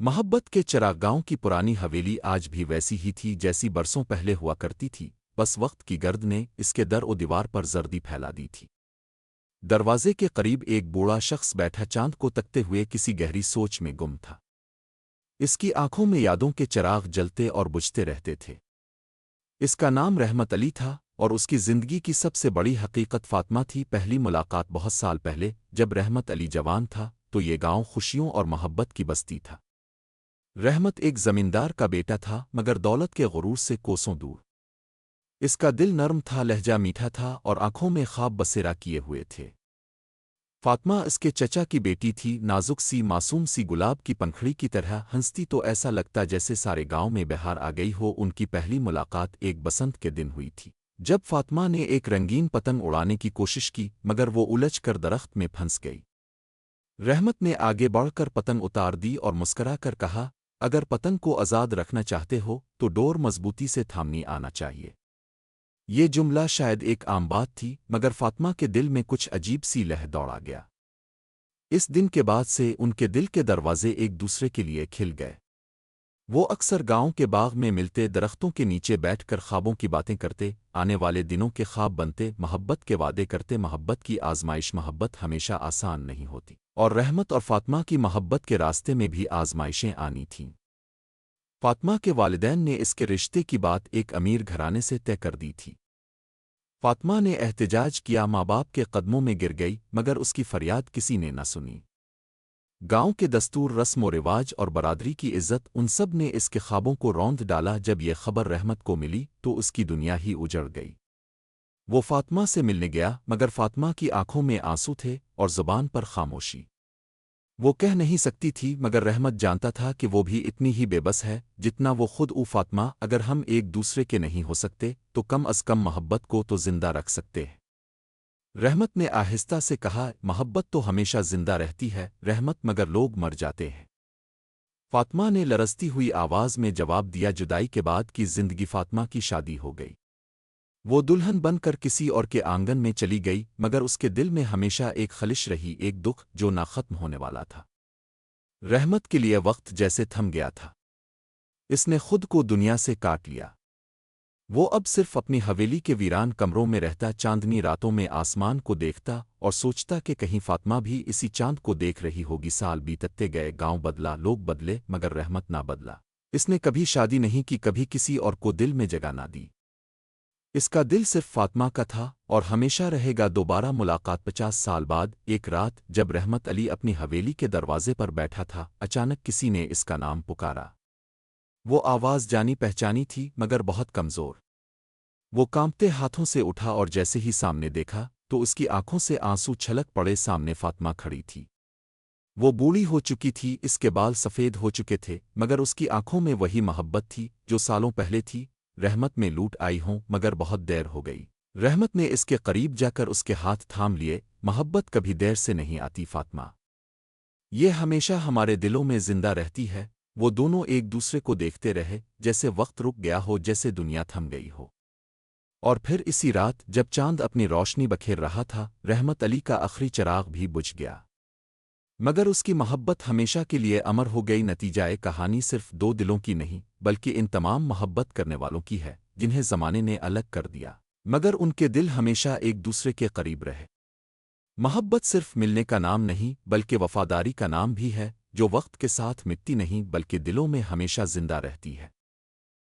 محبت کے چراغاہوں کی پرانی حویلی آج بھی ویسی ہی تھی جیسی برسوں پہلے ہوا کرتی تھی، بس وقت کی گرد نے اس کے در و دیوار پر زردی پھیلا دی تھی۔ دروازے کے قریب ایک بوڑھا شخص بیٹھا چاند کو تکتے ہوئے کسی گہری سوچ میں گم تھا۔ اس کی آنکھوں میں یادوں کے چراغ جلتے اور بجھتے رہتے تھے۔ اس کا نام رحمت علی تھا اور اس کی زندگی کی سب سے بڑی حقیقت فاطمہ تھی۔ پہلی ملاقات بہت سال پہلے جب رحمت علی جوان تھا تو یہ گاؤں خوشیوں اور محبت کی بستی تھا۔ رحمت ایک زمیندار کا بیٹا تھا مگر دولت کے غرور سے کوسوں دور۔ اس کا دل نرم تھا، لہجہ میٹھا تھا اور آنکھوں میں خواب بسیرا کیے ہوئے تھے۔ فاطمہ اس کے چچا کی بیٹی تھی، نازک سی، معصوم سی، گلاب کی پنکھڑی کی طرح ہنستی تو ایسا لگتا جیسے سارے گاؤں میں بہار آ گئی ہو۔ ان کی پہلی ملاقات ایک بسنت کے دن ہوئی تھی جب فاطمہ نے ایک رنگین پتنگ اڑانے کی کوشش کی مگر وہ الجھ کر درخت میں پھنس گئی۔ رحمت نے آگے بڑھ کر پتنگ اتار دی اور مسکرا کر کہا، اگر پتنگ کو آزاد رکھنا چاہتے ہو تو ڈور مضبوطی سے تھامنی آنا چاہیے۔ یہ جملہ شاید ایک عام بات تھی مگر فاطمہ کے دل میں کچھ عجیب سی لہر دوڑا گیا۔ اس دن کے بعد سے ان کے دل کے دروازے ایک دوسرے کے لیے کھل گئے۔ وہ اکثر گاؤں کے باغ میں ملتے، درختوں کے نیچے بیٹھ کر خوابوں کی باتیں کرتے، آنے والے دنوں کے خواب بنتے، محبت کے وعدے کرتے۔ محبت کی آزمائش، محبت ہمیشہ آسان نہیں ہوتی، اور رحمت اور فاطمہ کی محبت کے راستے میں بھی آزمائشیں آنی تھیں۔ فاطمہ کے والدین نے اس کے رشتے کی بات ایک امیر گھرانے سے طے کر دی تھی۔ فاطمہ نے احتجاج کیا، ماں باپ کے قدموں میں گر گئی مگر اس کی فریاد کسی نے نہ سنی۔ گاؤں کے دستور، رسم و رواج اور برادری کی عزت، ان سب نے اس کے خوابوں کو روند ڈالا۔ جب یہ خبر رحمت کو ملی تو اس کی دنیا ہی اجڑ گئی۔ وہ فاطمہ سے ملنے گیا مگر فاطمہ کی آنکھوں میں آنسو تھے اور زبان پر خاموشی۔ وہ کہہ نہیں سکتی تھی مگر رحمت جانتا تھا کہ وہ بھی اتنی ہی بے بس ہے جتنا وہ خود۔ فاطمہ، اگر ہم ایک دوسرے کے نہیں ہو سکتے تو کم از کم محبت کو تو زندہ رکھ سکتے ہیں۔ رحمت نے آہستہ سے کہا، محبت تو ہمیشہ زندہ رہتی ہے رحمت، مگر لوگ مر جاتے ہیں۔ فاطمہ نے لرزتی ہوئی آواز میں جواب دیا، جدائی کے بعد کی زندگی۔ فاطمہ کی شادی ہو گئی، وہ دلہن بن کر کسی اور کے آنگن میں چلی گئی مگر اس کے دل میں ہمیشہ ایک خلش رہی، ایک دکھ جو نہ ختم ہونے والا تھا۔ رحمت کے لیے وقت جیسے تھم گیا تھا، اس نے خود کو دنیا سے کاٹ لیا۔ وہ اب صرف اپنی حویلی کے ویران کمروں میں رہتا، چاندنی راتوں میں آسمان کو دیکھتا اور سوچتا کہ کہیں فاطمہ بھی اسی چاند کو دیکھ رہی ہوگی۔ سال بیتتے گئے، گاؤں بدلا، لوگ بدلے مگر رحمت نہ بدلا۔ اس نے کبھی شادی نہیں کی، کبھی کسی اور کو دل میں جگہ نہ دی۔ اس کا دل صرف فاطمہ کا تھا اور ہمیشہ رہے گا۔ دوبارہ ملاقات 50 سال بعد ایک رات جب رحمت علی اپنی حویلی کے دروازے پر بیٹھا تھا، اچانک کسی نے اس کا نام پکارا۔ وہ آواز جانی پہچانی تھی مگر بہت کمزور۔ وہ کانپتے ہاتھوں سے اٹھا اور جیسے ہی سامنے دیکھا تو اس کی آنکھوں سے آنسو چھلک پڑے۔ سامنے فاطمہ کھڑی تھی۔ وہ بوڑھی ہو چکی تھی، اس کے بال سفید ہو چکے تھے مگر اس کی آنکھوں میں وہی محبت تھی جو سالوں پہلے تھی۔ رحمت میں لوٹ آئی ہوں مگر بہت دیر ہو گئی۔ رحمت نے اس کے قریب جا کر اس کے ہاتھ تھام لیے، محبت کبھی دیر سے نہیں آتی فاطمہ، یہ ہمیشہ ہمارے دلوں میں زندہ رہتی ہے۔ وہ دونوں ایک دوسرے کو دیکھتے رہے، جیسے وقت رک گیا ہو، جیسے دنیا تھم گئی ہو۔ اور پھر اسی رات جب چاند اپنی روشنی بکھیر رہا تھا، رحمت علی کا آخری چراغ بھی بجھ گیا مگر اس کی محبت ہمیشہ کے لیے امر ہو گئی۔ نتیجہ کہانی صرف دو دلوں کی نہیں بلکہ ان تمام محبت کرنے والوں کی ہے جنہیں زمانے نے الگ کر دیا مگر ان کے دل ہمیشہ ایک دوسرے کے قریب رہے۔ محبت صرف ملنے کا نام نہیں بلکہ وفاداری کا نام بھی ہے، جو وقت کے ساتھ مٹتی نہیں بلکہ دلوں میں ہمیشہ زندہ رہتی ہے۔